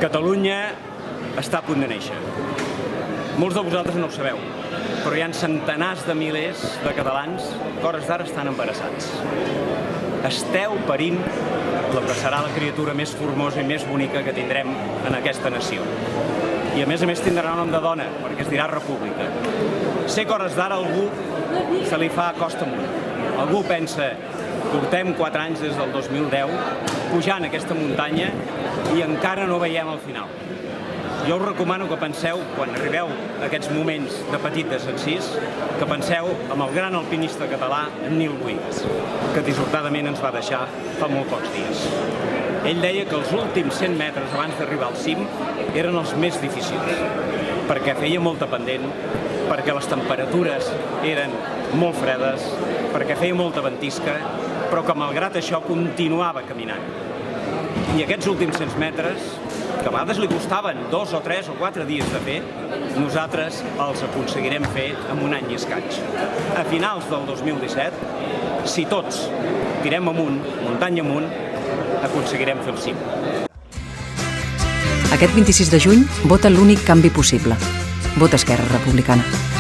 Catalunya està a punt de néixer. Molts de vosaltres no ho sabeu, però hi ha centenars de milers de catalans que a hores d'ara estan embarassats. Esteu parint la que serà la criatura més formosa i més bonica que tindrem en aquesta nació. I a més tindrà nom de dona, perquè es dirà República. Sé que a hores d'ara algú se li fa costa amunt. Algú pensa, portem 4 anys des del 2010 pujant aquesta muntanya i encara no veiem el final. Jo us recomano que penseu, quan arribeu a aquests moments de petit desencís, que penseu amb el gran alpinista català Nil Wings, que dissortadament ens va deixar fa molt pocs dies. Ell deia que els últims 100 metres abans d'arribar al cim eren els més difícils, perquè feia molta pendent, perquè les temperatures eren molt fredes, perquè feia molta ventisca, però que malgrat això continuava caminant. I aquests últims 100 metres, que a vegades li costaven 2 o 3 o 4 dies de fer, nosaltres els aconseguirem fer en un any i escaig. A finals del 2017, si tots tirem amunt, muntanya amunt, aconseguirem fer el cim. Aquest 26 de juny, vota l'únic canvi possible. Vota Esquerra Republicana.